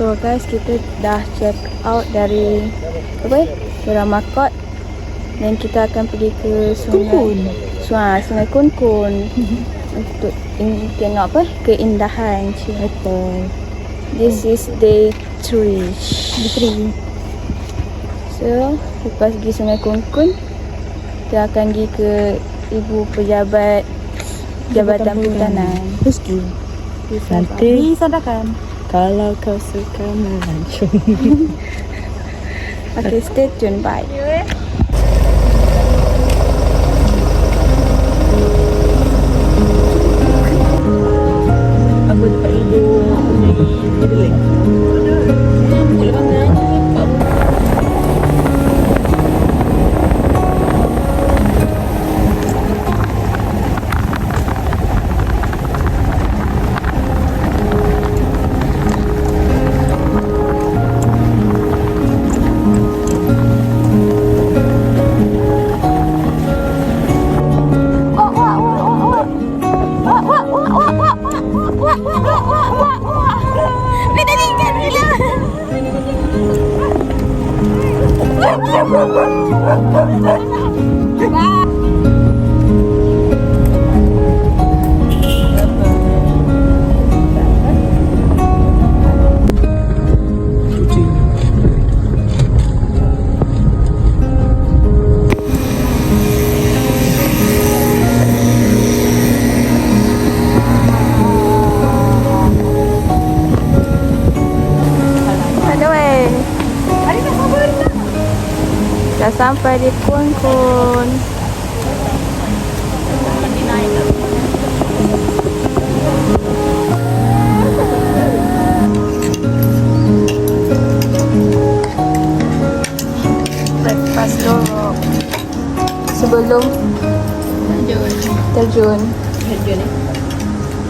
So guys, kita dah check out dari Ramakot, dan kita akan pergi ke Sungai Kun untuk tengok keindahan. This is day 3. So lepas pergi Sungai Kun, kita akan pergi ke Ibu Pejabat Jabatan Perhutanan. Nanti sadakan Kalau kau suka melancong. Okay, stay tune. Bye. aku dapat ibu kedelai. Dah sampai di Kun. Breakfast dulu sebelum terjun.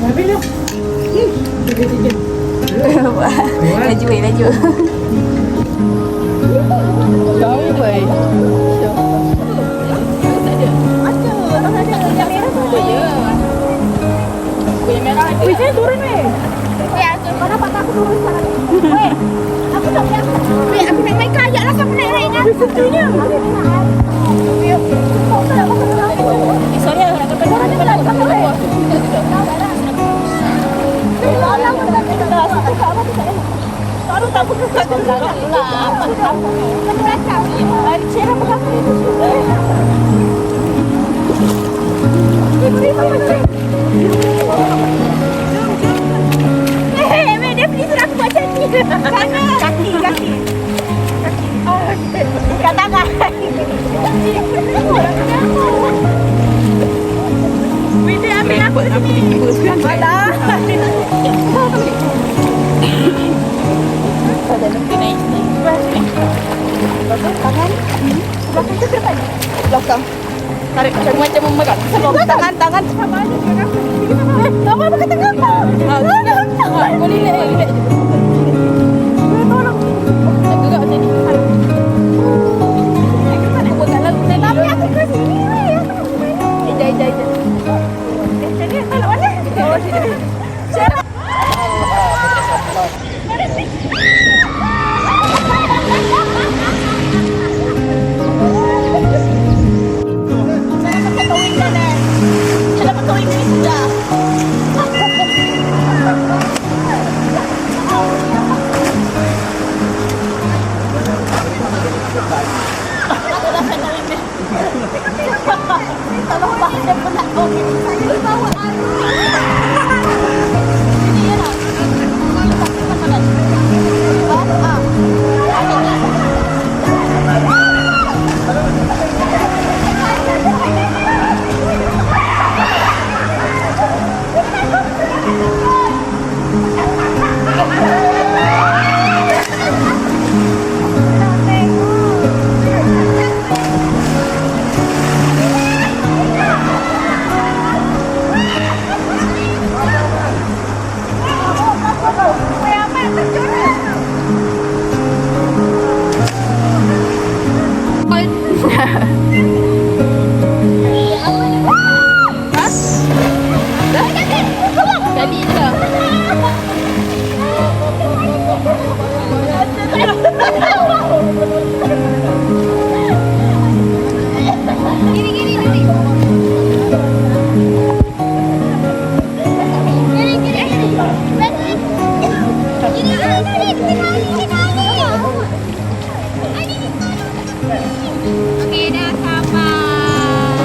Laju. Jauh baik. Wih, saya turun weh. Ya, kenapa aku turun sekarang? Weh, aku tak punya. Weh, aku nak naik kayak lah sama naik-naiknya. Wih, setunya. Weh, kau tak nak makan apa? Sorry, aku nak kata orang ni nak makan apa? Baru tak buka kat belakang lah. Apa tak? Kat belakang. Hari cerah apa kamu itu? Beri mama cek. Dia beli surat aku buat cantik. Sana. Kaki. Kat tangan. Dia ambil aku sini. Malah. Ada nanti naik. Tangan. Belakang tu depan. Belakang. Tarik macam memegang. Tangan. Sama ada dengan aku. Sama pakai tangan kau. Kau lihat. Tolong. Tak gerak macam ni. Aku pegang lagu. Tapi aku ke sini. Ejak. Jadi kalau mana? Oh, sini. Siapa? Okey dah sabar.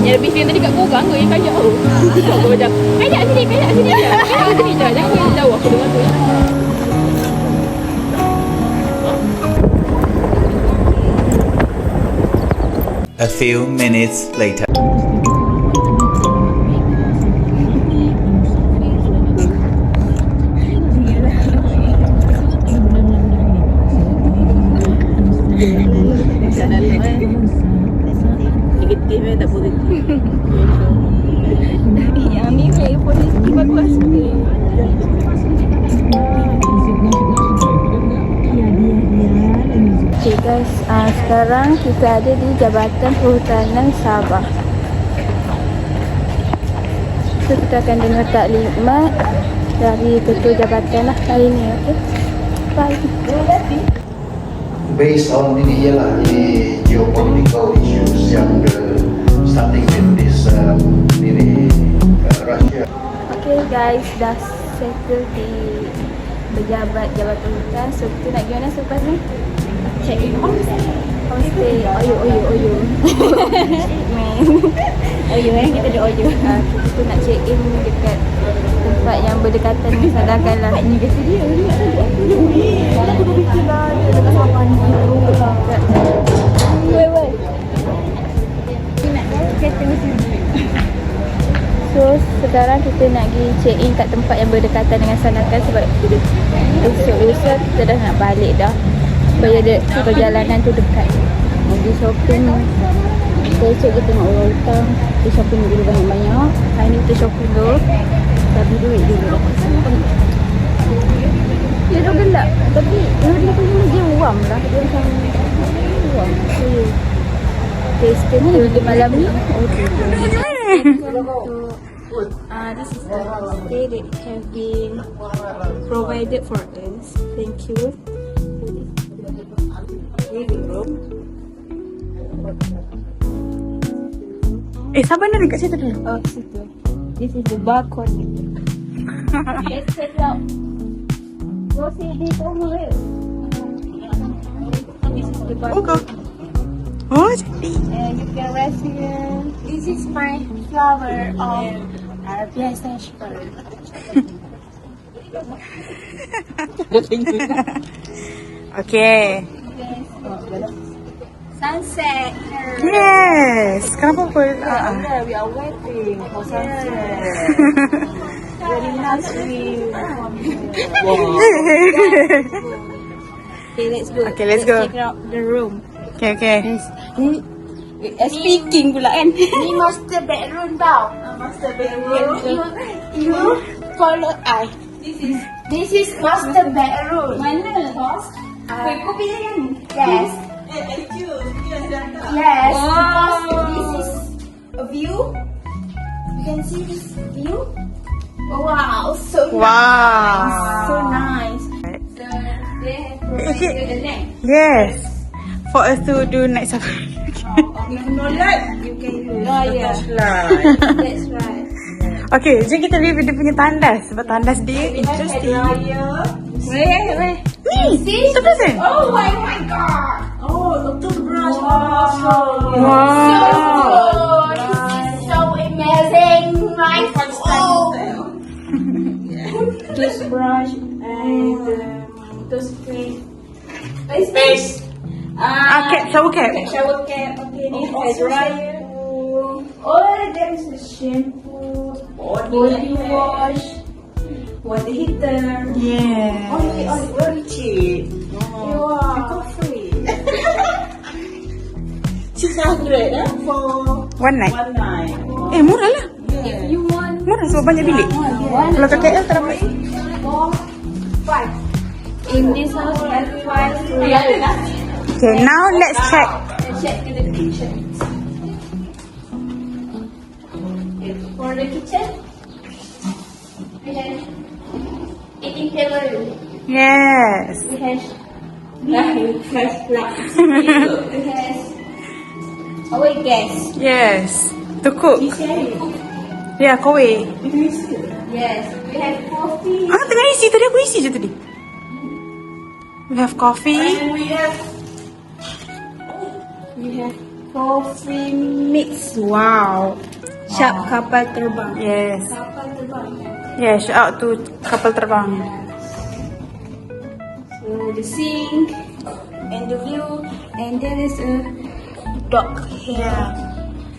Yang lebih kena tadi kat korang tu yang kayak tu. Kau macam kayak sini je. Kayak sini je. Jangan pergi jauh aku dengar tu. A few minutes later. Negatif tak positif. Yang ni very positif aku rasa. Okay guys, sekarang kita ada di Jabatan Perhutanan Sabah. So kita akan dengar taklimat dari Ketua Jabatan lah hari ni, okay? Bye. Based on ini ialah ini geopolitical issues yang starting with this Russia. Okay guys, dah settle di pejabat Jabatan Hutan. So kita nak pergi mana selepas ni? Check in homestay. Oyo. Man. Oyo kita ada oyo. Kita nak check in dekat tempat yang berdekatan dengan Sadakan lah. Ni kata dia ni tak ada. Aku dah fikir lah dia dekat Sawan ni. Wei. Ni nak kereta mesti. So sekarang kita nak pergi check in kat tempat yang berdekatan dengan Sadakan sebab esok lusa kita dah nak balik dah. Supaya perjalanan tu dekat. Pergi shopping. Esok kita tengok orang hutang. Kita shopping dulu banyak-banyak. Hari ni kita shopping dulu. Tapi duit dulu. Dia dah gelap. Tapi dia warm lah. Dia macam warm. Okay, stay di malam ni. Okay. This is the stay that have been provided for us. Thank you. Living room. Sabar nak dekat situ dulu. Oh, situ. This is the balcony. Let's check out. Go see this over here. This is the balcony. Oh, jadi. And you can rest here. This is my flower of Arabia's bird. Okay. Sunset. Yes. Kenapa pun? We are waiting for sunset. Very nice view. Okay, let's go. Okay, let's go. Check out the room. Okay. Speaking pula kan. Ni master bedroom tau. Master bedroom. You follow I. This is master bedroom. Mana bos? Kau pilih yang ni. Yes. Yes. Wow. Because this is a view. You can see this view. Wow, so Wow. so nice. So they have provided the net. Yes. For us to do night safari. If no light, you can use Oh yeah. That's right. Okay, jom kita review dia punya tandas. Sebab tandas dia interesting. Weh. Ni, terpesen. Oh my god. Oh, toothbrush. Wow. Oh, this is so amazing. My first time. Toothbrush and toothpaste. Space. Shower cap. Shower cap. Okay, ni hair dryer. Oh, there is a shampoo, body wash, water heater. Yeah. Very cheap. Wow. Free. 600 for One night. one night. Murah lah. If you want Murah sebab banyak bilik. Kalau kat KL tak dapat. 5. in this house, we have 5 rooms. Okay, now let's check. Check in the kitchen. For the kitchen, we have eating table. Yes. We have we have our gas. Yes. To cook. Yeah, kowe. Yes. We have coffee. Tengah isi tadi, aku isi je tadi. We have coffee. And we have coffee mix. Wow. Sharp kapal terbang. Yes. Kapal terbang. Yeah, shout out to kapal terbang. So the sink and the view, and there is a dog here.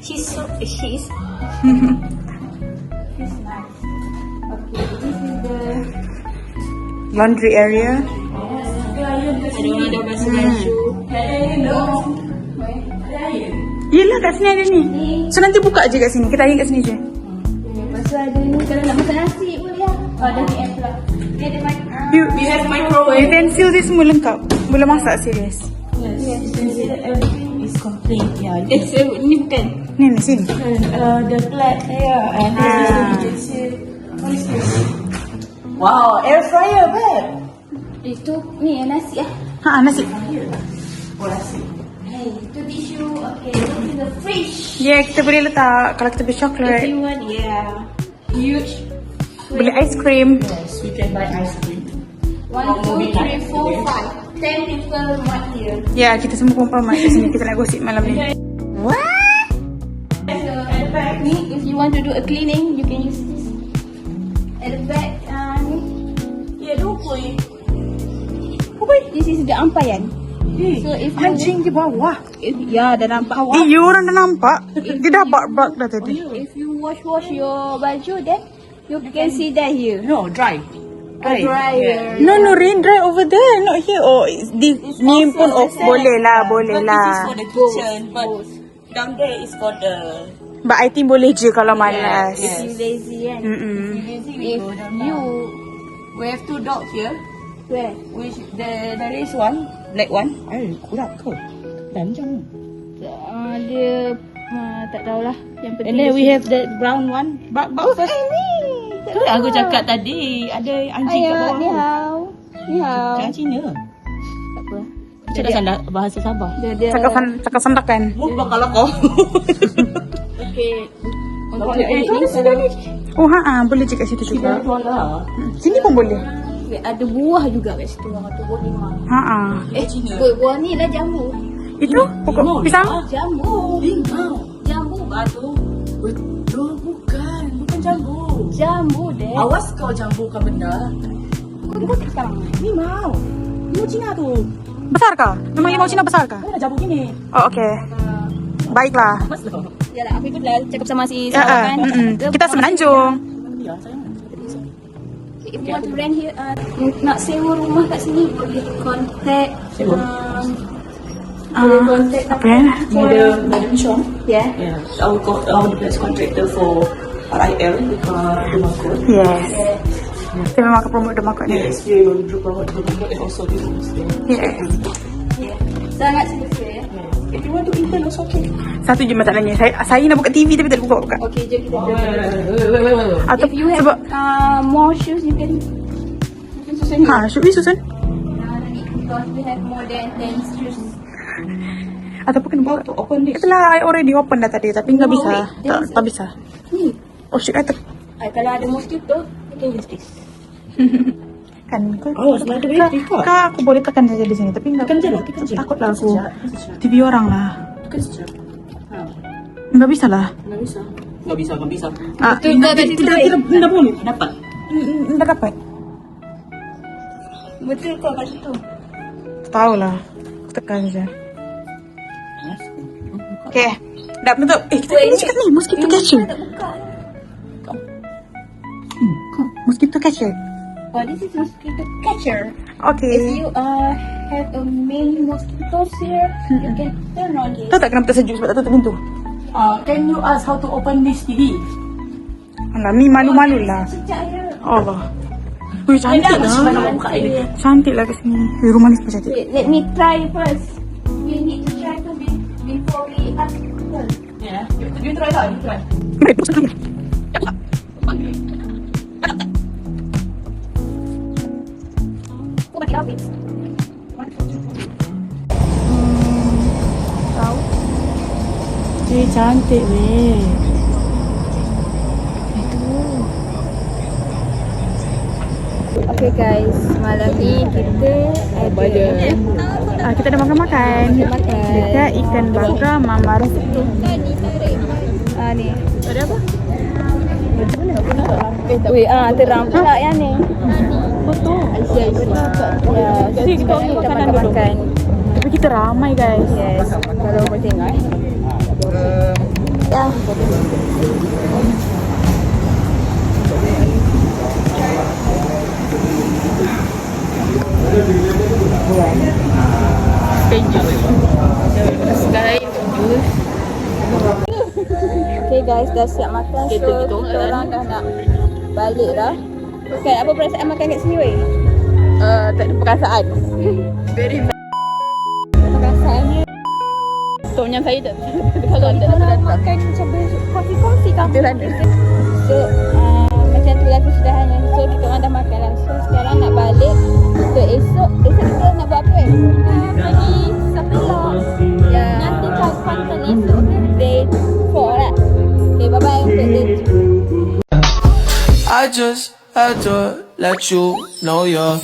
She's nice. Okay, this is the Laundry area. ada basuh baju. Hello. Yelah, kat sini ada ni. So nanti buka je kat sini. Kita air kat sini je. Lepas tu ada ni, kalau nak masak nasi boleh lah. Ada ni air pula. Dia ada We have microwave. Utensil dia semua lengkap. Boleh masak serius. Everything is complete. Yeah. ni bukan. Ni sini. The flat here and What is this? wow, air fryer, babe. Itu ni nasi lah. Nasi. Hey, itu tisu. Okay, this is the fridge. Yeah, kita boleh letak kalau kita beli If coklat. you want, yeah. Huge. Beli ice cream. Yes, we can buy ice cream. 1, 2, 3, 4, 5. 10 people right here. Ya, kita semua perempuan kat sini. Kita nak gosip malam ni. So at the back ni, if you want to do a cleaning, you can use this. At the back ni. Yeah, dukui. This is the ampayan. So if you Anjing di bawah. ya dah nampak awak. You orang dah nampak. Dia dah bak dah tadi. If you wash your baju, then you can see that here. No, dry. A dryer. No, rain dry over there, not here. Oh, ni pun boleh lah. the kitchen, but down there is for the. But I think boleh je kalau malas. If you lazy kan. If You we have 2 dogs here, where? which there is one black one. Ay, kurang ke? Panjang. Dia tak tahulah. Yang penting. And then we have the brown one. But first, ni. aku cakap tadi ada anjing kat bawah. Ni hao. Ni hao. Cakap Cina. Tak apa. Cakap sana bahasa Sabah. Dia Cakap sandakan. Muka kalau kau. okay. Untuk Kalau edit ada ni sana. Oh, boleh je kat situ juga. Lah. Sini pun boleh. ada buah juga kat situ. Orang tu buah limau. Cina. Buah ni lah jambu. Itu pokok pisang. Jambu. Limau. Jambu. Batu. Betul, bukan jambu. Jambu deh. Awas kau jambukan benda. Kau tengok sekarang. Limau. Limau Cina tu. Besar kah? Memang limau Cina besar kah? Mana jambu gini? Oh, okay. Baiklah. Mas lah. Yalah, aku ikutlah cakap sama si Ya, Sarah kan. kita semenanjung. Ya, sayang. If you want to rent here, nak sewa rumah kat sini, boleh contact. Boleh contact Apa ya? Madam Chong. Yeah. Yeah, our best contractor for RIL dekat Demakot. Yes. Kita memang akan promote Demakot ni. Yes, we will promote Demakot and also the homestay. Yes. Sangat selesa ya. If you want to intern also okay. Satu je masalahnya. Saya nak buka TV tapi tak buka. Okay, jom kita. Wait. Atau If you have sebab more shoes, you can susun. should we susun? Because we have more than 10 shoes. Ataupun kena buka. To open this. Itulah I already open dah tadi tapi enggak bisa. Tak bisa. Ni. Oh shit, Kalau ada mosquito, you can use this. kan Oh, sebab ada bateri kau. Kak, aku boleh tekan saja di sini tapi enggak. Tekan je lah, tekan je. Takutlah aku. TV orang lah. Tekan sekejap. Enggak bisa lah. Enggak bisa. Enggak bisa. Tidak boleh. Dapat. Enggak dapat. Betul kau kat situ. Tahu lah. Aku tekan saja. Okay. Dah bentuk. Kita ni cakap ni mosquito catcher. Tak buka. Mosquito catcher. Oh, this is mosquito catcher. Okay. If you have a main mosquitoes here, you can turn on this. Tahu tak kenapa tak sejuk sebab tak tutup pintu? Can you ask how to open this TV? Alah, ni malu-malu lah. Sejak here. Allah. Wih, cantik Mana lah. buka ini? Cantik lah kat sini. Rumah ni semua cantik. Wait, let me try first. We need to try first before we ask people. Yeah. You try lah, you try. Kau pakai apa? Tahu? Cantik weh. Okay guys, malam ni kita ada kita ada makan-makan dekat ikan bakar Mama Rosti. Ni. Ada apa? Weh, terang pula yang ni. Betul. Ya, jadi kita ni kita makan-makan. Tapi kita ramai guys. Yes, kalau boleh tengok Ya. Sekarang jus. Okay guys, dah siap makan. So, kita orang dah nak balik dah. Kan, apa perasaan makan kat sini weh? Tak ada perasaan. Very Perasaannya Toknya saya tak kalau tak datang. makan macam berkongsi-kongsi kan? So, macam tu lah kesudahannya. So, kita orang dah makan lah. So, sekarang nak balik. So, esok kita nak buat apa pergi sekolah. Ya. Nantikan konten esok. Day 4 lah. Okay, bye-bye untuk day 2. I just had to let you know you're